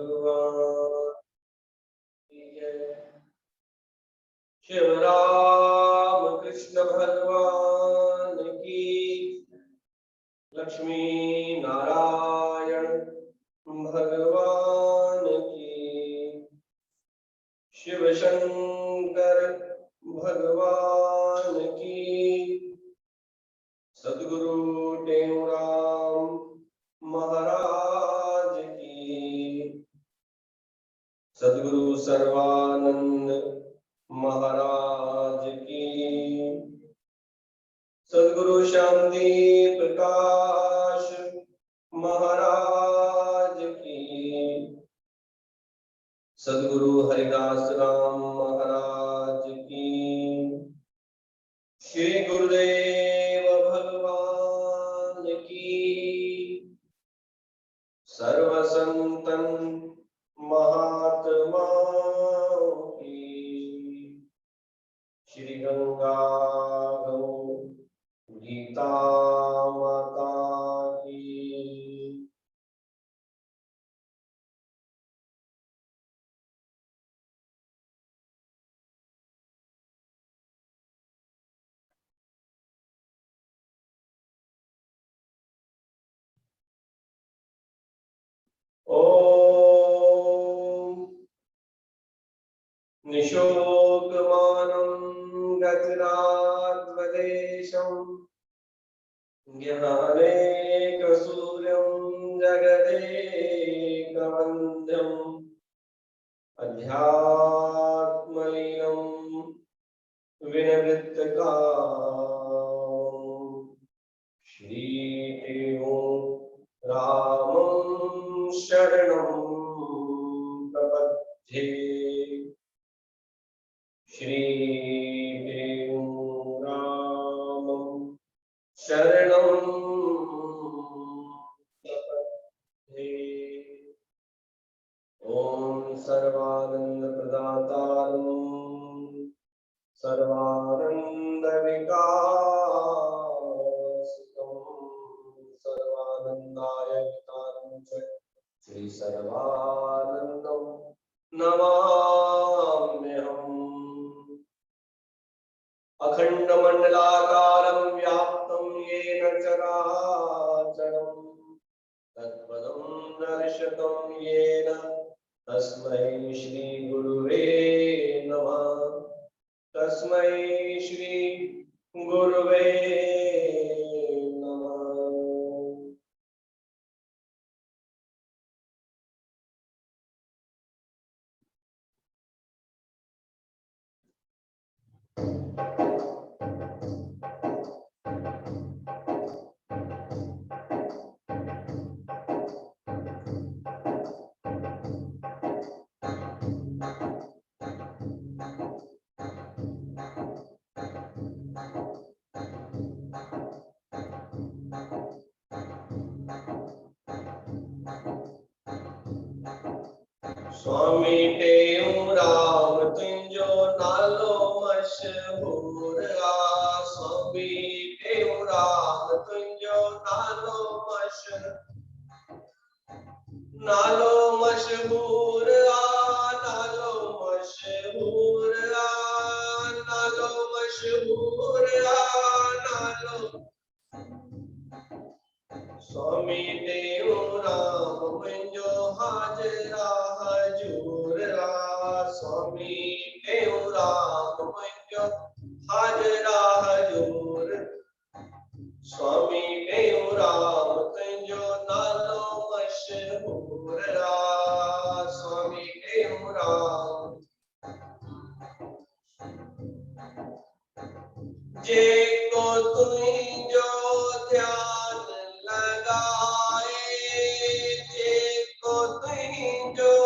भगवान की जय। शिवराम कृष्ण भगवान की, लक्ष्मी नारायण भगवान की, शिव शंकर भगवान की, सद्गुरु टेऊराम महाराज की, सद्गुरु सर्वानंद महाराज की, सद्गुरु शांति प्रकाश महाराज की, सद्गुरु हरिदास राम महाराज की, श्री गुरुदेव भगवान की, सर्व संतन महात्माओं की, श्री गंगा गौ गीता माता की। ओम निशोकमानं गतिरात्मदेशं ज्ञानेकसूर्यं जगदेकवन्द्यम् अध्यात्मलीनं विनिवृत्तकामं श्रीरामं शरणं प्रपद्ये। श्रीरामं शरणं प्रपद्ये। ओम सर्वानंद प्रदातारं सर्वानंद विकासकं सर्वानंदाय वितानं च श्री सर्वानंदं नमाम्यहम्। अखंड मंडलाकारं व्याप्तं येन चराचरं तत्पदं दर्शितं येन तस्मै श्री गुरुवे नमः। तस्मै श्री गुरुवे नमः। स्वामी टेऊराम तुंहिंजो नालो मशहूर आ। स्वामी टेऊराम तुंहिंजो नालो मशहूर आ। नालो मशहूर आ। नालो मशहूर आ। नालो स्वामी टेऊराम मुंहिंजो हाजरा हजूर आ। स्वामी टेऊराम मुंहिंजो हाजरा हजूर। स्वामी टेऊराम तुंहिंजो नालो मशहूर आ। स्वामी टेऊराम जेको तुंहिंजो ध्यान लगाए, जेको तुंहिंजो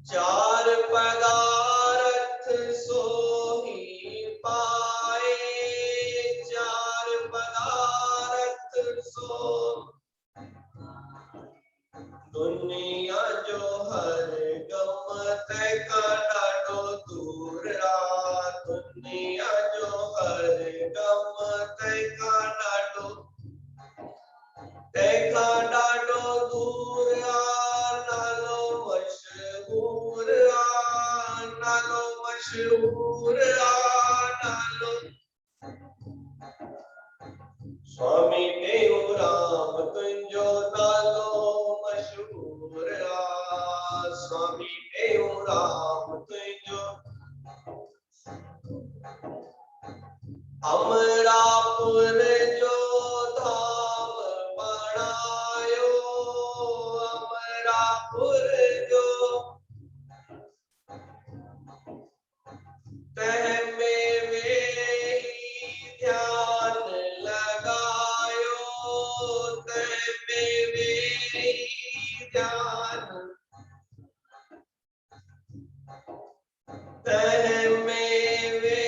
चार पदार्थ सोही पाए। चार पदार्थ सो दुनिया जो हर गम तैका ॾाढो दूर आ। दुनिया जो हर गम तैका ॾाढो अमरापुर जो धाम बनायो, अमरापुर जो तह में वे ध्यान लगायो, तह में वे ध्यान, तह में वे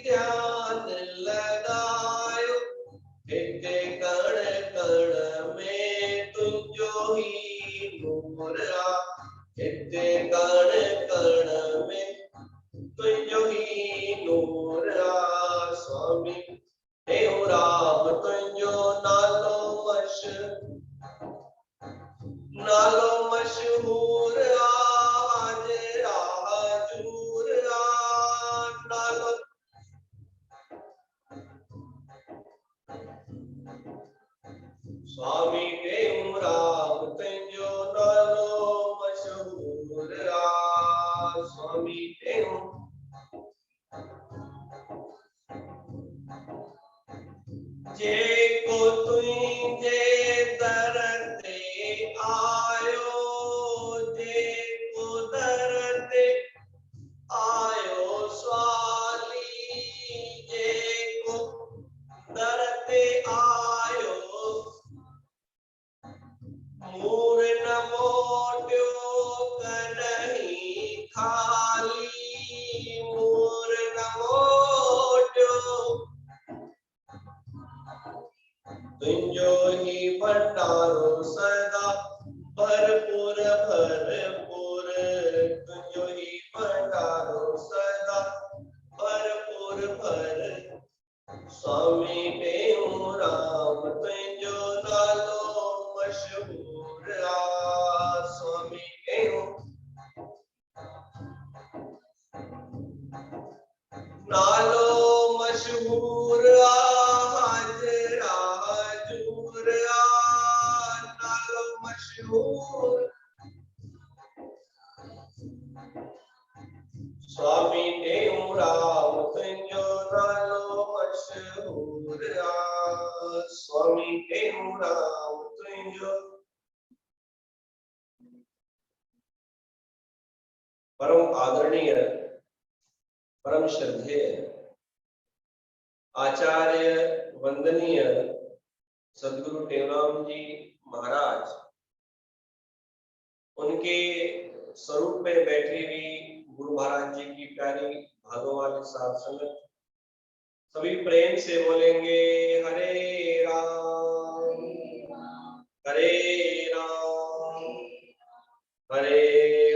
ध्यान लगायो, हित कण कण में तुझो ही नूर आ, हित कण कण में तुझो ही नूर आ। स्वामी टेऊ राम तुझो नालो मशहूर आ, हाजरा हजूर आ, नालो स्वामी टेऊ राम तुझो नालो मशहूर आ, स्वामी टेऊ जे को तुझे दर ते आयो, जे को दर ते आयो स्वाली, जे को दर ते आयो मूर न मोट्यो कॾहिं खाली, मूर न मोट्यो तुझो ही भंडारो सदा भरपूर भरपूर, तुझो ही भंडारो सदा भरपूर भर। स्वामी टेऊ राम तुझो नालो मशहूर आ, स्वामी टेऊ नालो मशहूर आ, हाजरा हजूर आ, नालो मशहूर। स्वामी टेऊ राम तुझो नालो मशहूर आ, स्वामी टेऊ राम तुझो। परम आदरणीय, परम श्रद्धेय, आचार्य वंदनीय सदगुरु टेऊराम जी महाराज, उनके स्वरूप में बैठी हुई गुरु महाराज जी की प्यारी भागों वाली साध संगत, सभी प्रेम से बोलेंगे हरे राम हरे राम हरे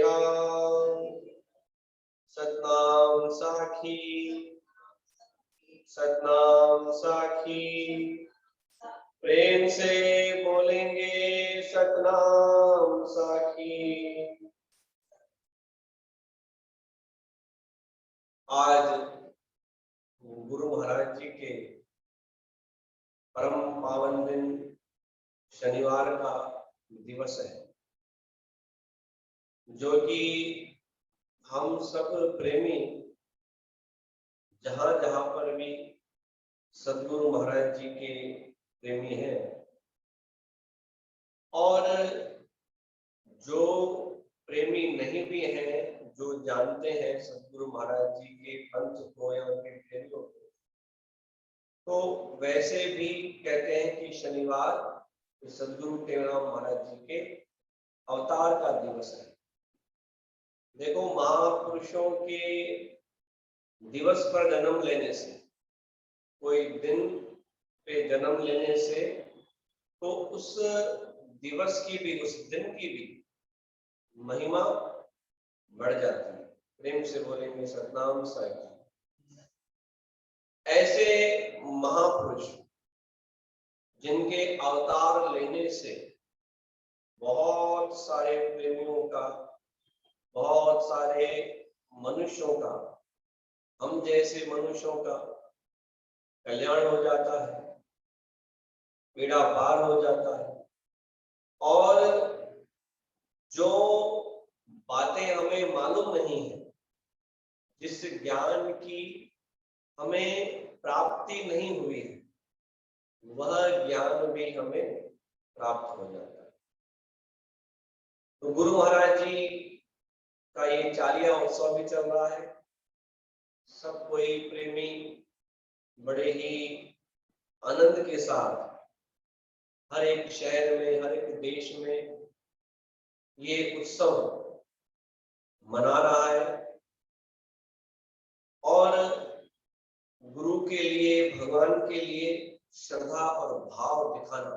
राम। सतनाम साखी, सतनाम साखी, प्रेम से बोलेंगे सतनाम साखी। आज गुरु महाराज जी के परम पावन दिन शनिवार का दिवस है, जो कि हम सब प्रेमी जहां जहां पर भी सदगुरु महाराज जी के प्रेमी हैं, और जो प्रेमी नहीं भी हैं, जो जानते हैं सदगुरु महाराज जी के पंथ को या उनके प्रेमियों को, तो वैसे भी कहते हैं कि शनिवार सदगुरु टेऊराम महाराज जी के अवतार का दिवस है। देखो, महापुरुषों के दिवस पर जन्म लेने से, कोई दिन पे जन्म लेने से, तो उस दिवस की भी, उस दिन की भी महिमा बढ़ जाती है। प्रेम से बोलेंगे सतनाम साखी। ऐसे महापुरुष जिनके अवतार लेने से बहुत सारे प्रेमियों का, बहुत सारे मनुष्यों का, हम जैसे मनुष्यों का कल्याण हो जाता है, बेड़ा पार हो जाता है। और जो बातें हमें मालूम नहीं है, जिस ज्ञान की हमें प्राप्ति नहीं हुई है, वह ज्ञान भी हमें प्राप्त हो जाता है। तो गुरु महाराज जी का ये 40वां उत्सव भी चल रहा है। सब कोई प्रेमी बड़े ही आनंद के साथ हर एक शहर में, हर एक देश में ये उत्सव मना रहा है और गुरु के लिए, भगवान के लिए श्रद्धा और भाव दिखाना,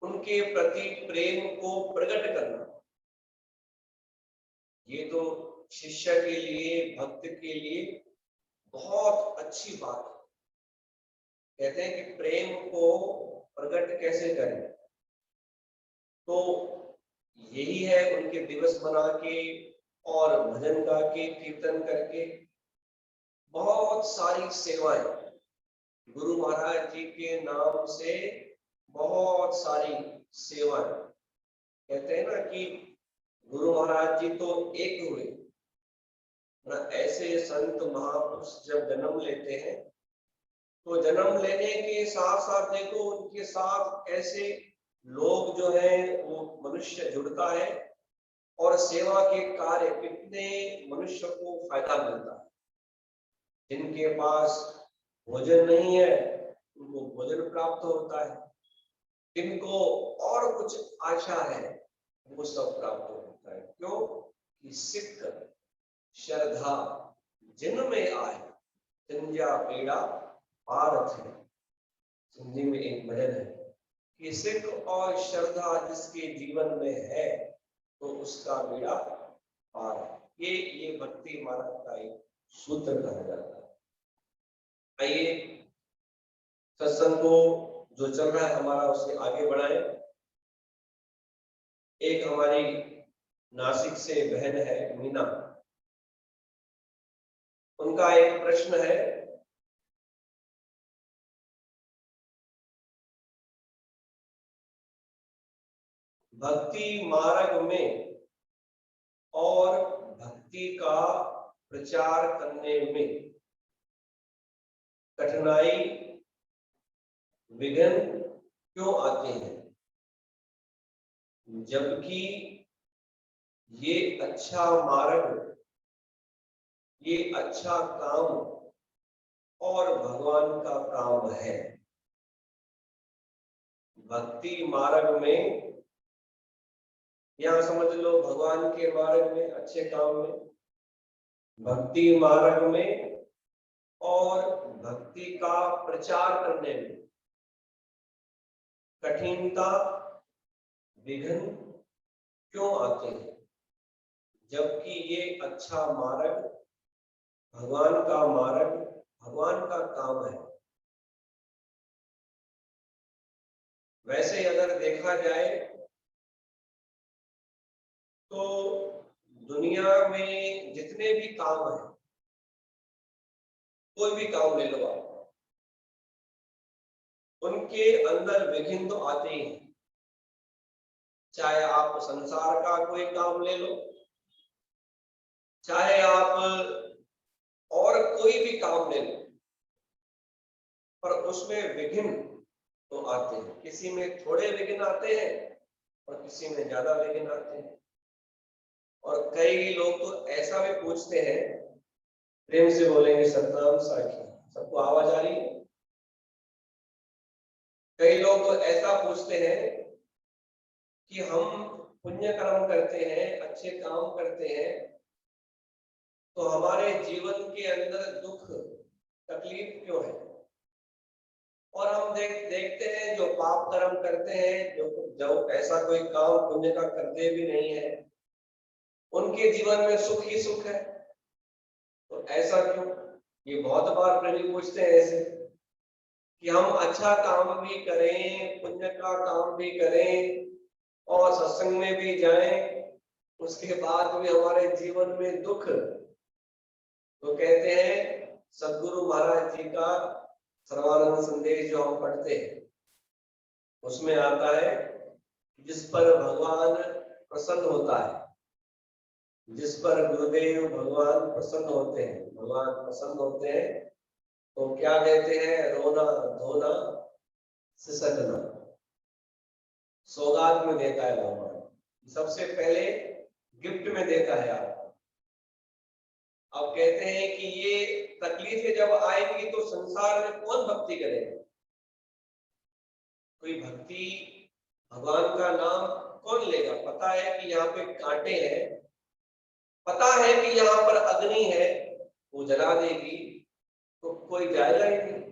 उनके प्रति प्रेम को प्रकट करना, ये तो शिष्य के लिए, भक्त के लिए बहुत अच्छी बात है। कहते हैं कि प्रेम को प्रकट कैसे करें, तो यही है उनके दिवस मना के और भजन गा के, कीर्तन करके, बहुत सारी सेवाएं गुरु महाराज जी के नाम से, बहुत सारी सेवाएं। कहते हैं ना कि गुरु महाराज जी तो एक हुए ना, ऐसे संत महापुरुष जब जन्म लेते हैं तो जन्म लेने के साथ साथ देखो उनके साथ ऐसे लोग जो है वो मनुष्य जुड़ता है और सेवा के कार्य, कितने मनुष्य को फायदा मिलता है। जिनके पास भोजन नहीं है उनको भोजन प्राप्त होता है, जिनको और कुछ आशा है वो सब प्राप्त होता है। क्यों कि सिख श्रद्धा जिनमें आए जंजा पीड़ा पार थे। हिंदी में एक भजन है कि सिख और श्रद्धा जिसके जीवन में है तो उसका बेड़ा पार है। ये भक्ति मार्ग का एक सूत्र कहा जाता है। आइए सत्संग को जो चल रहा है हमारा उसे आगे बढ़ाएं। एक हमारी नासिक से बहन है मीना, उनका एक प्रश्न है, भक्ति मार्ग में और भक्ति का प्रचार करने में कठिनाई, विघ्न क्यों आते हैं, जबकि ये अच्छा मार्ग, ये अच्छा काम और भगवान का काम है। भक्ति मार्ग में, यहां समझ लो भगवान के मार्ग में, अच्छे काम में, भक्ति मार्ग में और भक्ति का प्रचार करने में कठिनता, विघ्न क्यों आते हैं, जबकि ये अच्छा मार्ग, भगवान का मार्ग, भगवान का काम है। वैसे अगर देखा जाए तो दुनिया में जितने भी काम हैं, कोई भी काम ले लो आप, उनके अंदर विघ्न तो आते ही हैं। चाहे आप संसार का कोई काम ले लो, चाहे आप और कोई भी काम ले लो, पर उसमें विघ्न तो आते हैं। किसी में थोड़े विघ्न आते हैं और किसी में ज्यादा विघ्न आते हैं। और कई लोग तो ऐसा भी पूछते हैं, प्रेम से बोलेंगे सतनाम साखी, सबको आवाज आ रही है? कई लोग तो ऐसा पूछते हैं कि हम पुण्य कर्म करते हैं, अच्छे काम करते हैं, तो हमारे जीवन के अंदर दुख तकलीफ क्यों है? और हम देखते हैं जो पाप कर्म करते हैं, जो ऐसा कोई काम पुण्य का करते भी नहीं है, उनके जीवन में सुख ही सुख है। तो ऐसा क्यों? ये बहुत बार प्रेमी पूछते हैं ऐसे कि हम अच्छा काम भी करें, पुण्य का काम भी करें और सत्संग में भी जाएं, उसके बाद भी हमारे जीवन में दुख। तो कहते हैं सदगुरु महाराज जी का सर्वानंद संदेश जो हम पढ़ते हैं उसमें आता है, जिस पर भगवान प्रसन्न होता है, जिस पर गुरुदेव भगवान प्रसन्न होते हैं, भगवान प्रसन्न होते हैं, तो क्या कहते हैं, रोना धोना सिसकना सौगात में देता है भगवान, सबसे पहले गिफ्ट में देता है आपको। अब कहते हैं कि ये तकलीफें जब आएंगी तो संसार में कौन भक्ति करेगा? कोई भक्ति भगवान का नाम कौन लेगा? पता है कि यहाँ पे कांटे हैं, पता है कि यहाँ पर अग्नि है, वो जला देगी, तो कोई जाएगा ही नहीं।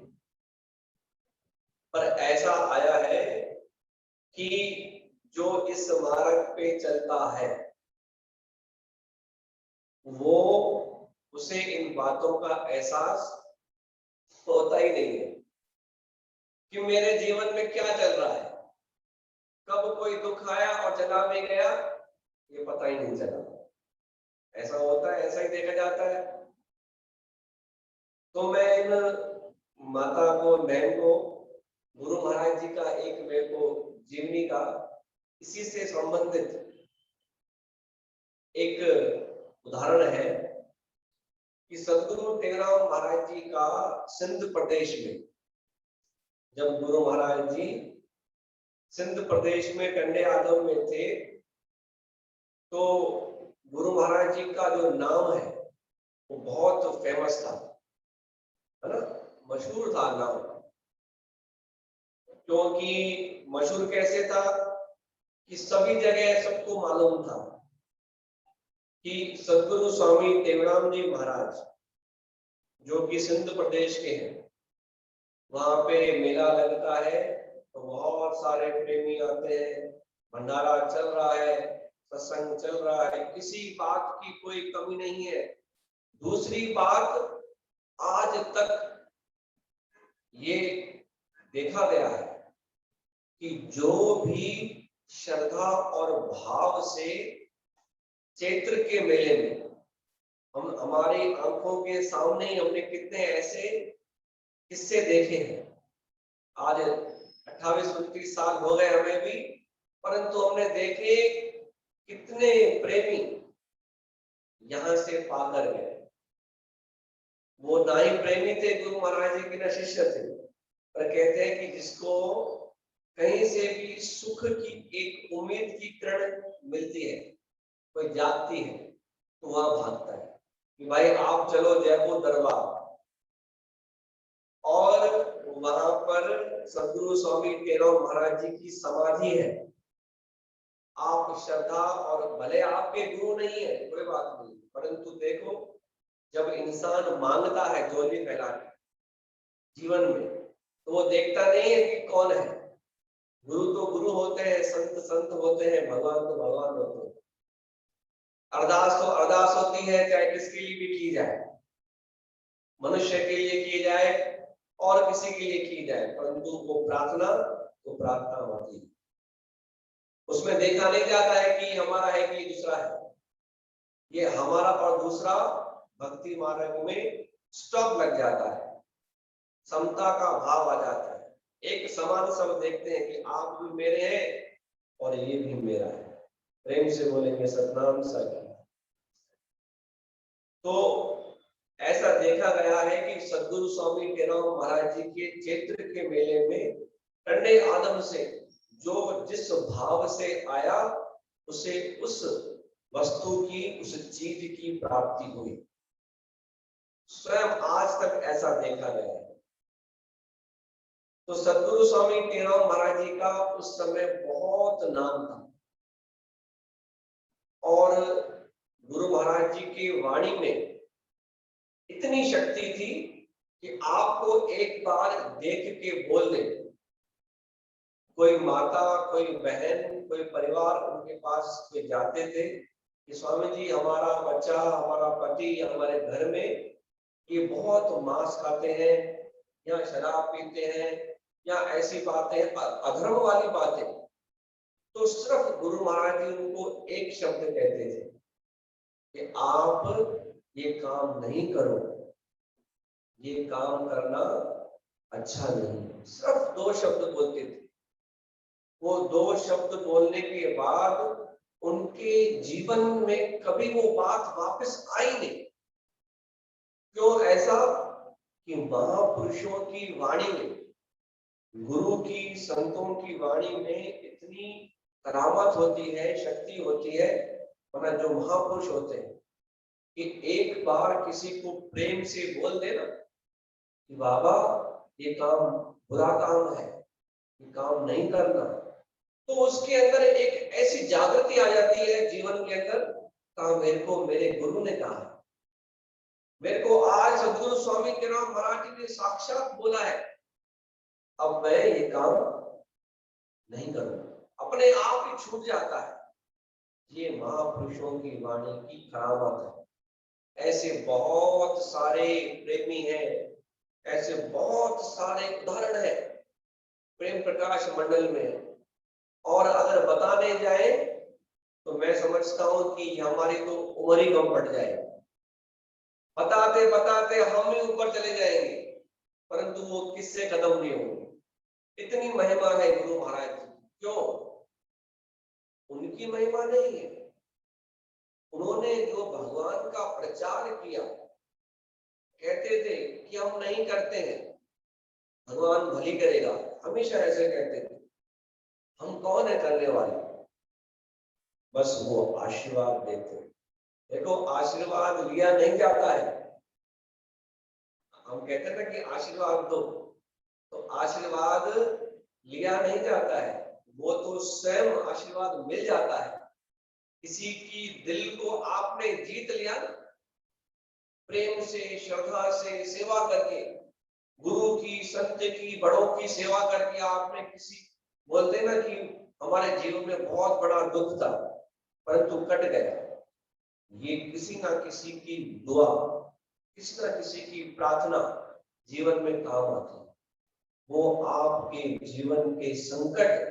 पर ऐसा आया है कि जो इस मार्ग पे चलता है वो उसे इन बातों का एहसास होता ही नहीं है कि मेरे जीवन में क्या चल रहा है, कब कोई दुख आया और जला भी गया ये पता ही नहीं चला। ऐसा होता है, ऐसा ही देखा जाता है। तो मैं इन माता को, बहन को, गुरु महाराज जी का एक मेरे को जीवनी का इसी से संबंधित एक उदाहरण है कि सदगुरु टेकराम महाराज जी का सिंध प्रदेश में, जब गुरु महाराज जी सिंध प्रदेश में टंडे आदम में थे तो गुरु महाराज जी का जो नाम है वो बहुत फेमस था, है ना, मशहूर था नाम। क्योंकि मशहूर कैसे था कि सभी जगह सबको मालूम था कि सदगुरु स्वामी टेवराम जी महाराज जो कि सिंध प्रदेश के हैं, वहां पे मेला लगता है तो बहुत सारे प्रेमी आते हैं, भंडारा चल रहा है, सत्संग चल रहा है, किसी बात की कोई कमी नहीं है। दूसरी बात, आज तक ये देखा गया है कि जो भी श्रद्धा और भाव से चैत्र के मेले में, हम हमारी आंखों के सामने ही हमने कितने ऐसे किस्से देखे हैं। आज 28-29 साल हो गए हमें भी, परंतु हमने देखे कितने प्रेमी यहां से पाकर गए। वो ना ही प्रेमी थे गुरु महाराज जी के, ना शिष्य थे, पर कहते हैं कि जिसको कहीं से भी सुख की एक उम्मीद की किरण मिलती है, कोई जागती है, तो वहां भागता है कि भाई आप चलो जयपुर दरबार। और वहां पर सदगुरु स्वामी टेकराम महाराज जी की समाधि है। आप श्रद्धा, और भले आपके गुरु नहीं है, कोई बात नहीं, परंतु देखो जब इंसान मांगता है झोली फैला के जीवन में, तो वो देखता नहीं है कि कौन है। गुरु तो गुरु होते हैं, संत संत होते हैं, भगवान तो भगवान होते हैं। अरदास तो अरदास होती है, चाहे किसके लिए भी की जाए, मनुष्य के लिए की जाए और किसी के लिए की जाए, परंतु वो प्रार्थना तो प्रार्थना होती है। उसमें देखा नहीं जाता है कि हमारा है कि दूसरा है। ये हमारा और दूसरा भक्ति मार्ग में स्टॉप लग जाता है, समता का भाव आ जाता है, एक समान सब देखते हैं कि आप भी मेरे हैं और ये भी मेरा है। प्रेम से बोलेंगे सतनाम सखी। तो ऐसा देखा गया है कि सदगुरु स्वामी टेकराम महाराज जी के चैत्र के मेले में टंडे आदम से जो जिस भाव से आया, उसे उस वस्तु की, उस चीज की प्राप्ति हुई। स्वयं आज तक ऐसा देखा गया है। तो सदगुरु स्वामी टेकराम महाराज जी का उस समय बहुत नाम था और गुरु महाराज जी की वाणी में इतनी शक्ति थी कि आपको एक बार देख के बोल दे। कोई माता, कोई बहन, कोई परिवार उनके पास कोई जाते थे कि स्वामी जी हमारा बच्चा, हमारा पति हमारे घर में ये बहुत मांस खाते हैं या शराब पीते हैं या ऐसी बातें, अधर्म वाली बातें, तो सिर्फ गुरु महाराज जी उनको एक शब्द कहते थे कि आप ये काम नहीं करो, ये काम करना अच्छा नहीं। सिर्फ 2 शब्द बोलते थे। वो 2 शब्द बोलने के बाद उनके जीवन में कभी वो बात वापस आई नहीं। क्यों ऐसा? कि महापुरुषों की वाणी में, गुरु की, संतों की वाणी में इतनी करामत होती है, शक्ति होती है, वरना जो महापुरुष होते हैं कि एक बार किसी को प्रेम से बोल देना कि बाबा ये काम बुरा काम है, ये काम नहीं करना, तो उसके अंदर एक ऐसी जागृति आ जाती है जीवन के अंदर, कहा मेरे को मेरे गुरु ने कहा, मेरे को आज सदगुरु स्वामी कीनाराम महाराज जी ने साक्षात बोला है, अब मैं ये काम नहीं करूंगा, अपने आप ही छूट जाता है। ये महापुरुषों की वाणी की करामत है। ऐसे बहुत सारे प्रेमी हैं, ऐसे बहुत सारे उदाहरण है प्रेम प्रकाश मंडल में, और अगर बताने जाए तो मैं समझता हूं कि हमारी तो उम्र ही कम पड़ जाएगी, बताते बताते हम ही ऊपर चले जाएंगे, परंतु वो किससे खत्म नहीं होंगे। इतनी महिमा है गुरु महाराज जी। क्यों? उनकी महिमा नहीं है, उन्होंने जो भगवान का प्रचार किया, कहते थे कि हम नहीं करते हैं, भगवान भली करेगा, हमेशा ऐसे कहते थे। हम कौन है करने वाले? बस वो आशीर्वाद देते। देखो आशीर्वाद लिया नहीं जाता है, हम कहते थे कि आशीर्वाद दो, तो आशीर्वाद लिया नहीं जाता है, वो तो स्वयं आशीर्वाद मिल जाता है। किसी की दिल को आपने जीत लिया ना, प्रेम से, श्रद्धा से सेवा करके, गुरु की, संत की, बड़ों की सेवा करके आपने किसी, बोलते ना कि हमारे जीवन में बहुत बड़ा दुख था परंतु कट गया, ये किसी ना किसी की दुआ, किसी ना किसी की प्रार्थना जीवन में काम आती है, वो आपके जीवन के संकट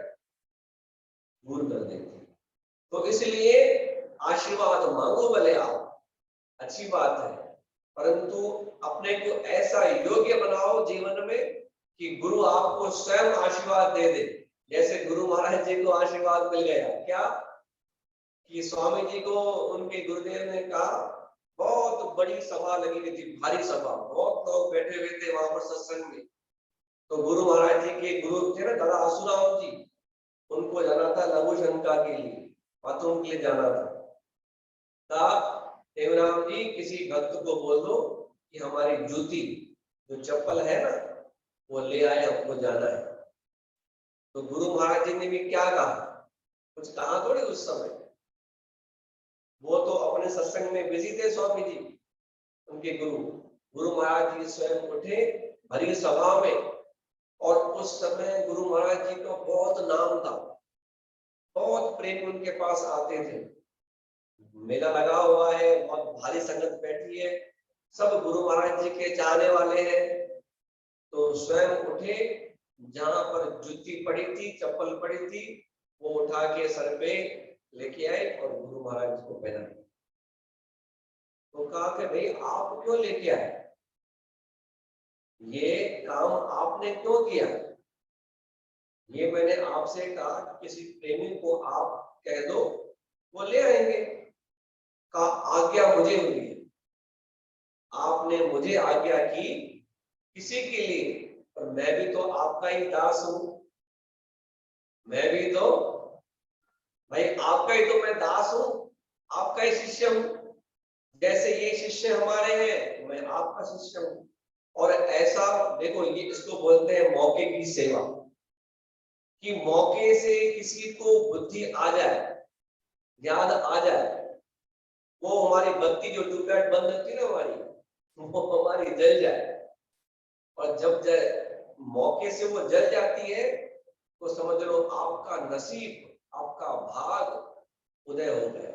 दूर कर देती है। तो इसलिए आशीर्वाद मांगो भले आप, अच्छी बात है, परंतु अपने को ऐसा योग्य बनाओ जीवन में कि गुरु आपको स्वयं आशीर्वाद दे दे। जैसे गुरु महाराज जी को आशीर्वाद मिल गया, क्या कि स्वामी जी को उनके गुरुदेव ने कहा, बहुत बड़ी सभा लगी हुई थी, भारी सभा, बहुत लोग बैठे हुए थे वहां पर सत्संग में, तो गुरु महाराज जी के गुरु थे ना दादा आसुराम जी, उनको जाना था लघु शंका के लिए, बाथरूम के लिए जाना था। देवराम जी किसी भक्त को बोल दो कि हमारी जूती जो चप्पल है ना वो ले आए, हमको जाना है। तो गुरु महाराज जी ने भी क्या कहा, कुछ कहा थोड़ी उस समय, वो तो अपने सत्संग में बिजी थे स्वामी जी, उनके गुरु महाराज जी स्वयं उठे भरी सभा में, और उस समय गुरु महाराज जी का बहुत नाम था, बहुत प्रेम उनके पास आते थे, मेला लगा हुआ है, बहुत भारी संगत बैठी है, सब गुरु महाराज जी के चाहने वाले हैं, तो स्वयं उठे, जहां पर जूती पड़ी थी, चप्पल पड़ी थी, वो उठा के सर पे लेके आए और गुरु महाराज जी को पहना। तो कहा कि भाई आप क्यों लेके आए, ये काम आपने क्यों किया? ये मैंने आपसे कहा किसी प्रेमी को आप कह दो, वो ले आएंगे। का आज्ञा मुझे हुई है, आपने मुझे आज्ञा की किसी के लिए, और मैं भी तो आपका ही दास हूं, मैं भी तो भाई आपका ही तो मैं दास हूं, आपका ही शिष्य हूं, जैसे ये शिष्य हमारे हैं मैं आपका शिष्य हूं। और ऐसा देखो, ये इसको बोलते हैं मौके की सेवा, कि मौके से किसी को बुद्धि आ जाए, याद आ जाए, वो हमारी बत्ती जो ट्यूबलाइट बंद होती है ना हमारी, वो हमारी जल जाए, और जब मौके से वो जल जाती है तो समझ लो आपका नसीब, आपका भाग उदय हो गया।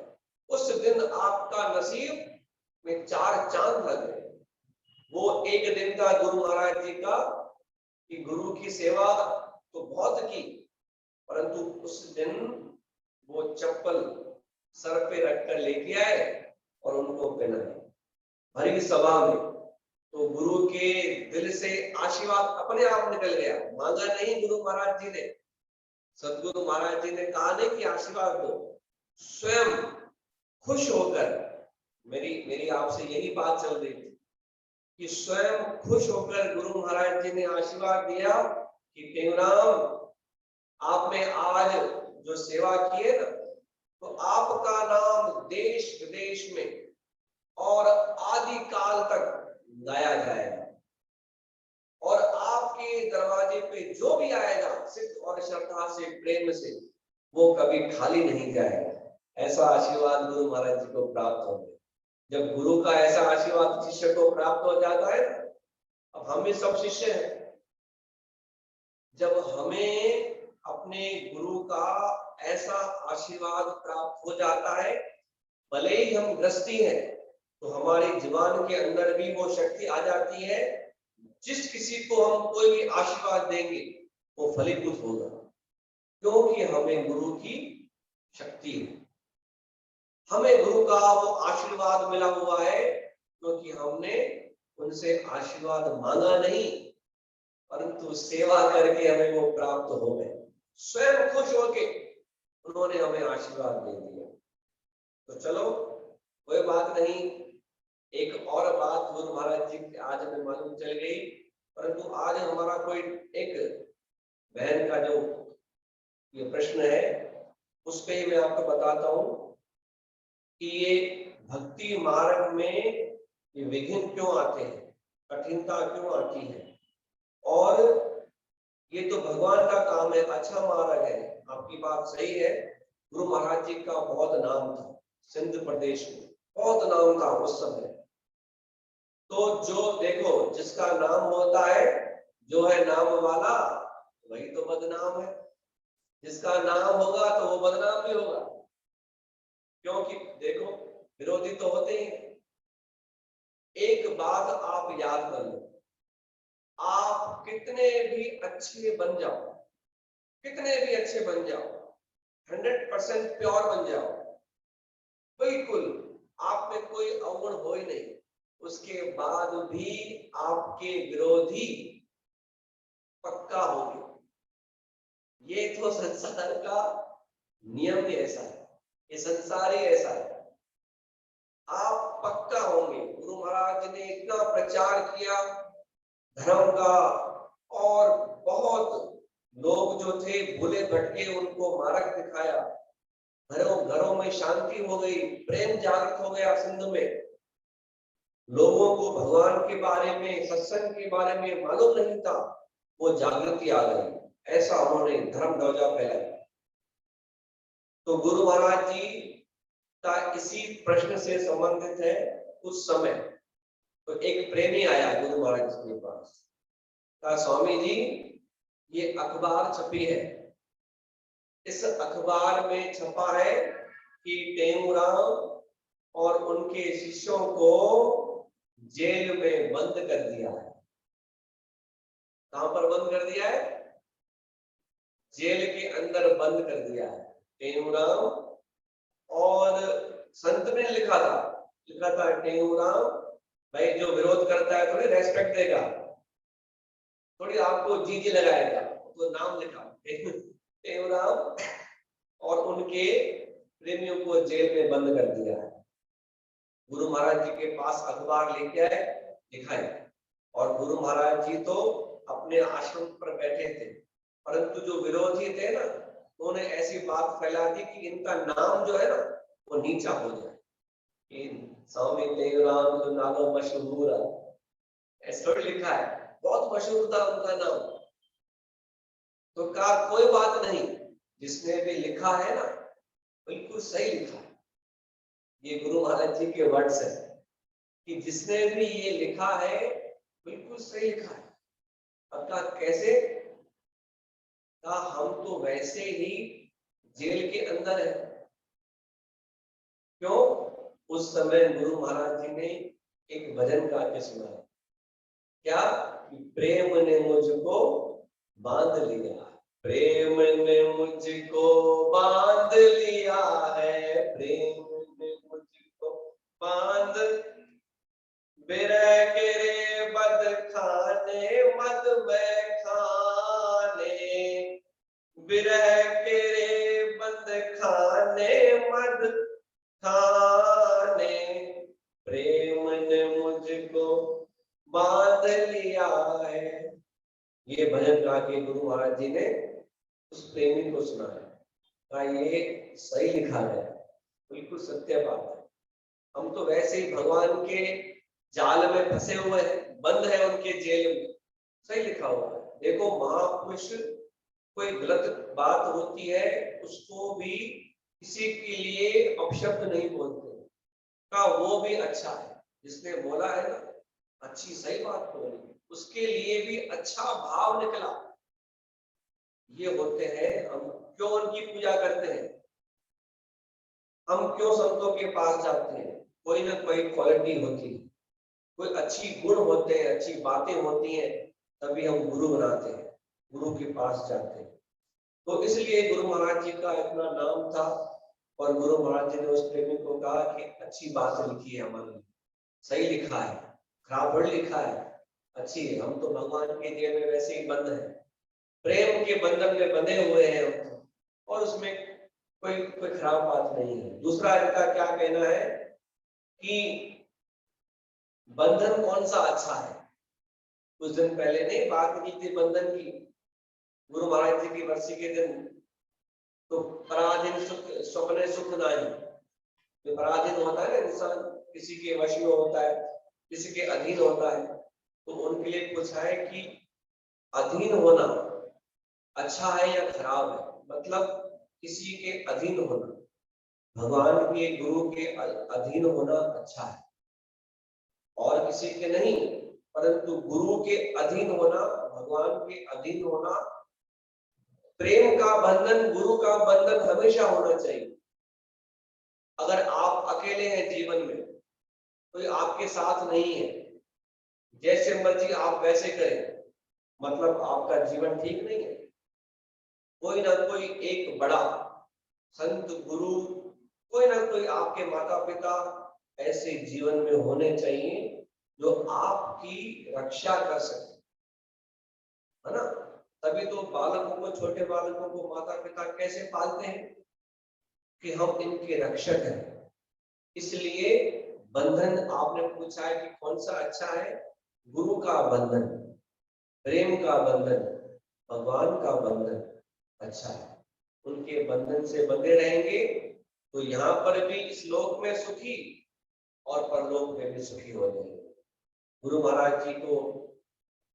उस दिन आपका नसीब में 4 चांद लग गए। वो एक दिन का गुरु महाराज जी का, कि गुरु की सेवा तो बहुत की, परंतु उस दिन वो चप्पल सर पे रखकर लेके आए और उनको पहनाए भरी सभा में। तो गुरु के दिल से आशीर्वाद अपने आप निकल गया, मांगा नहीं गुरु महाराज जी ने, सदगुरु महाराज जी ने कहा नहीं कि आशीर्वाद दो, स्वयं खुश होकर, मेरी आपसे यही बात चल रही थी कि स्वयं खुश होकर गुरु महाराज जी ने आशीर्वाद दिया कि टेंगराम, आपने आज जो सेवा की है ना, तो आपका नाम देश विदेश में और आदि काल तक गाया जाएगा, और आपके दरवाजे पे जो भी आएगा सिद्ध और श्रद्धा से, प्रेम से, वो कभी खाली नहीं जाएगा। ऐसा आशीर्वाद गुरु महाराज जी को प्राप्त हो गया। जब गुरु का ऐसा आशीर्वाद शिष्य को प्राप्त हो जाता है, अब हम भी सब शिष्य हैं, जब हमें अपने गुरु का ऐसा आशीर्वाद प्राप्त हो जाता है, भले ही हम गृहस्थी हैं, तो हमारी जीवन के अंदर भी वो शक्ति आ जाती है। जिस किसी को हम कोई भी आशीर्वाद देंगे वो फलीभूत होगा, क्योंकि हमें गुरु की शक्ति है, हमें गुरु का वो आशीर्वाद मिला हुआ है, क्योंकि हमने उनसे आशीर्वाद मांगा नहीं, परंतु सेवा करके हमें वो प्राप्त हो गए। स्वयं खुश होके उन्होंने हमें आशीर्वाद दे दिया। तो चलो कोई बात नहीं, एक और बात गुरु महाराज जी की आज हमें मालूम चल गई, परंतु आज हमारा कोई एक बहन का जो ये प्रश्न है उस पे मैं आपको बताता हूं कि ये भक्ति मार्ग में ये विघ्न क्यों आते हैं, कठिनता क्यों आती है, और ये तो भगवान का काम है, अच्छा मार्ग है। आपकी बात सही है, गुरु महाराज जी का बहुत नाम था, सिंध प्रदेश में बहुत नाम था उस समय। तो जो देखो जिसका नाम होता है, जो है नाम वाला वही तो बदनाम है, जिसका नाम होगा तो वो बदनाम भी होगा, क्योंकि देखो विरोधी तो होते ही। एक बात आप याद कर लो, आप कितने भी अच्छे बन जाओ, कितने भी अच्छे बन जाओ, 100% प्योर बन जाओ, बिल्कुल आप में कोई अवगुण हो ही नहीं, उसके बाद भी आपके विरोधी पक्का होंगे। ये तो संसार का नियम ही ऐसा है, ये संसार ही ऐसा है, आप पक्का होंगे। गुरु महाराज ने इतना प्रचार किया धर्म का, और बहुत लोग जो थे भूले भटके उनको मार्ग दिखाया, घरों घरों में शांति हो गई, प्रेम जागृत हो गया सिंध में, लोगों को भगवान के बारे में, सत्संग के बारे में मालूम नहीं था, वो जागृति आ गई, ऐसा उन्होंने धर्म ध्वजा फैलाई। तो गुरु महाराज जी का इसी प्रश्न से संबंधित है। उस समय तो एक प्रेमी आया गुरु महाराज जी के पास, कहा स्वामी जी ये अखबार छपी है, इस अखबार में छपा है कि टेंगराम और उनके शिष्यों को जेल में बंद कर दिया है। कहां पर बंद कर दिया है? जेल के अंदर बंद कर दिया है टेंगराम। और संत ने लिखा था टेंगराम भाई जो विरोध करता है थोड़ी रेस्पेक्ट देगा, थोड़ी आपको जी लगाएगा, तो नाम लिखा टेंगराम और उनके प्रेमियों को जेल में बंद कर दिया है। गुरु महाराज जी के पास अखबार लेके आए, दिखाए, और गुरु महाराज जी तो अपने आश्रम पर बैठे थे, परंतु जो विरोधी थे ना, उन्होंने ऐसी बात फैला दी कि इनका नाम जो है ना वो नीचा हो जाए। स्वामी टेंगराम जो नाम मशहूर है, ऐसा लिखा है, बहुत मशहूर था उनका नाम। तो कहा कोई बात नहीं, जिसने भी लिखा है ना बिल्कुल सही लिखा है। ये गुरु महाराज जी के वर्ड्स है कि जिसने भी ये लिखा है बिल्कुल सही लिखा है। अब कहा कैसे? कहा हम तो वैसे ही जेल के अंदर है। क्यों? उस समय गुरु महाराज जी ने एक भजन गा के सुनाया, क्या कि प्रेम ने मुझको बांध लिया, प्रेम ने मुझको बांध लिया है, प्रेम ने मुझको बांध, बिरह के रे बद खाने मद में खाने, बिरह के रे बद खाने मद खाने, प्रेम ने मुझको बांध लिया है। ये भजन गा के गुरु महाराज जी ने उस प्रेमी को सुनाया। कहा ये सही लिखा है, बिल्कुल सत्य बात है। हम तो वैसे ही भगवान के जाल में फंसे हुए हैं, बंद है उनके जेल में। सही लिखा हुआ है। देखो महापुरुष कोई गलत बात होती है उसको भी किसी के लिए अपशब्द नहीं बोलते, का वो भी अच्छा है। जिसने बोला है ना अच्छी सही बात बोली, उसके लिए भी अच्छा भाव निकला। ये होते हैं हम क्यों उनकी पूजा करते हैं, हम क्यों संतों के पास जाते हैं। कोई ना कोई क्वालिटी होती है, कोई अच्छी गुण होते हैं, अच्छी बातें होती हैं, तभी हम गुरु बनाते हैं, गुरु के पास जाते हैं। तो इसलिए गुरु महाराज जी का इतना नाम था और गुरु महाराज जी ने उस प्रेमी को कहा कि अच्छी बात लिखी है, हमारे लिए सही लिखा है, खराब लिखा है, अच्छी है। हम तो भगवान के जेल में वैसे ही बंद है, प्रेम के बंधन में बंधे हुए हैं हम तो, और उसमें कोई खराब बात नहीं है। दूसरा इनका क्या कहना है कि बंधन कौन सा अच्छा है। कुछ दिन पहले नहीं बात की थी बंधन की, गुरु महाराज जी की बरसी के दिन। तो पराधीन सुख स्वप्न सुख नहीं, जो पराधीन होता है ना इंसान, किसी के वश में होता है, किसी के अधीन होता है, तो उनके लिए पूछा है कि अधीन होना अच्छा है या खराब है। मतलब किसी के अधीन होना, भगवान के गुरु के अधीन होना अच्छा है, और किसी के नहीं, परंतु गुरु के अधीन होना, भगवान के अधीन होना, प्रेम का बंधन, गुरु का बंधन हमेशा होना चाहिए। अगर आप अकेले हैं जीवन में, कोई आपके साथ नहीं है, जैसे मर्जी आप वैसे करें, मतलब आपका जीवन ठीक नहीं है। कोई ना कोई एक बड़ा संत गुरु, कोई ना कोई आपके माता पिता ऐसे जीवन में होने चाहिए जो आपकी रक्षा कर सके, है ना। तभी तो बालकों को, छोटे बालकों को माता पिता कैसे पालते हैं कि हम इनके रक्षक हैं। इसलिए बंधन आपने पूछा है कि कौन सा अच्छा है, गुरु का बंधन, प्रेम का बंधन, भगवान का बंधन अच्छा है। उनके बंधन से बंधे रहेंगे तो यहाँ पर भी इस लोक में सुखी और परलोक में भी सुखी हो जाएंगे। गुरु महाराज जी को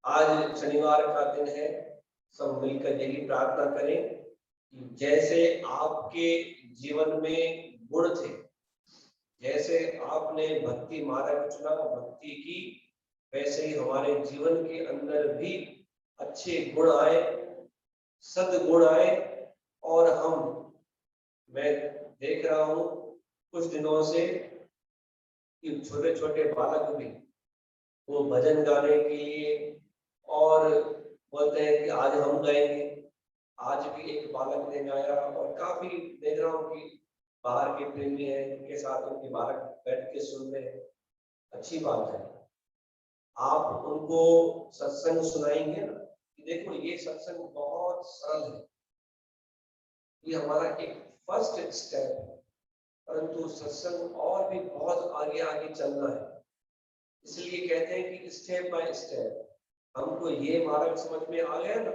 आज शनिवार का दिन है, सब मिलकर यही प्रार्थना करें कि जैसे आपके जीवन में गुण थे, जैसे आपने भक्ति मार्ग चुना, भक्ति की, वैसे ही हमारे जीवन के अंदर भी अच्छे गुण आए, सद्गुण आए। और मैं देख रहा हूं कुछ दिनों से कि छोटे छोटे बालक भी वो भजन गाने के लिए और बोलते हैं कि आज हम गाएंगे। आज भी एक बालक ने गाया, और काफी देख रहा हूँ कि बाहर के प्रेमी हैं, उनके साथ उनके बालक बैठ के सुन रहे हैं। अच्छी बात है। आप उनको सत्संग सुनाएंगे ना कि देखो ये सत्संग बहुत सरल है, ये हमारा एक फर्स्ट स्टेप है, परंतु सत्संग और भी बहुत आगे आगे चलना है। इसलिए कहते हैं कि स्टेप बाय स्टेप। हमको ये मार्ग समझ में आ गया ना,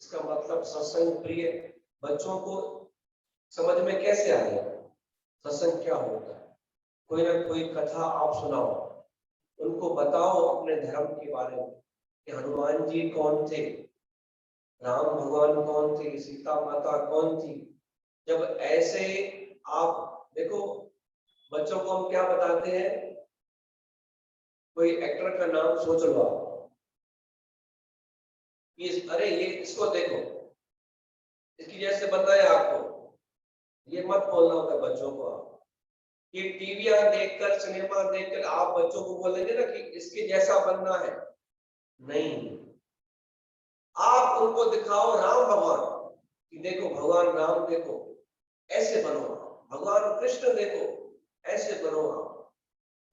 इसका मतलब सत्संग प्रिय बच्चों को समझ में कैसे आएगा सत्संग क्या होता है। कोई ना कोई कथा आप सुनाओ, उनको बताओ अपने धर्म के बारे में कि हनुमान जी कौन थे, राम भगवान कौन थे, सीता माता कौन थी। जब ऐसे आप देखो, बच्चों को हम क्या बताते हैं, कोई एक्टर का नाम सोच लो आप, अरे ये इसको देखो, इसकी जैसे बताया आपको, ये मत बोलना होता बच्चों को। आप ये टीवी देखकर, सिनेमा देखकर आप बच्चों को बोलेंगे ना कि इसके जैसा बनना है, नहीं। आप उनको दिखाओ राम भगवान कि देखो भगवान राम देखो ऐसे बनो, भगवान कृष्ण देखो ऐसे बनो,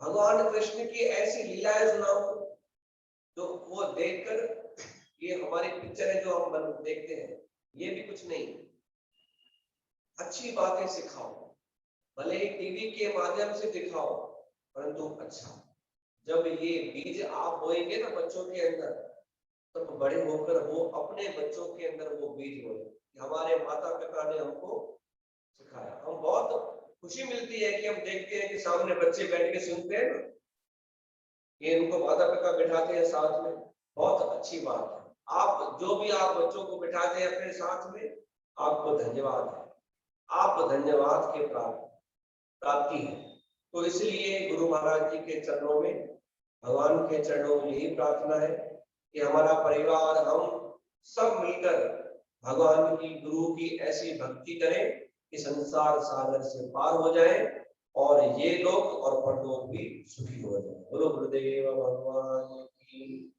भगवान कृष्ण की ऐसी लीलाएं सुनाओ। तो वो देखकर, ये हमारी पिक्चर है जो हम देखते हैं, ये भी कुछ नहीं, अच्छी बातें सिखाओ, भले ही टीवी के माध्यम से दिखाओ, परंतु अच्छा। जब ये बीज आप बोएंगे ना बच्चों के अंदर, तब बड़े होकर वो अपने बच्चों के अंदर वो बीज बोएंगे। हमारे माता पिता ने हमको सिखाया। हम बहुत खुशी मिलती है कि हम देखते हैं कि सामने बच्चे बैठ के सुनते हैं ना, ये उनको माता पिता बिठाते हैं साथ में, बहुत अच्छी बात है। आप जो भी आप बच्चों को बिठाते हैं अपने साथ में, आपको धन्यवाद है, आप धन्यवाद के प्राप्ति है। तो इसलिए गुरु महाराज जी के चरणों में, भगवान के चरणों में यही प्रार्थना है कि हमारा परिवार, हम सब मिलकर भगवान की, गुरु की ऐसी भक्ति करें कि संसार सागर से पार हो जाए और ये लोग और परलोक भी सुखी हो जाए। बोलो गुरुदेव भगवान की।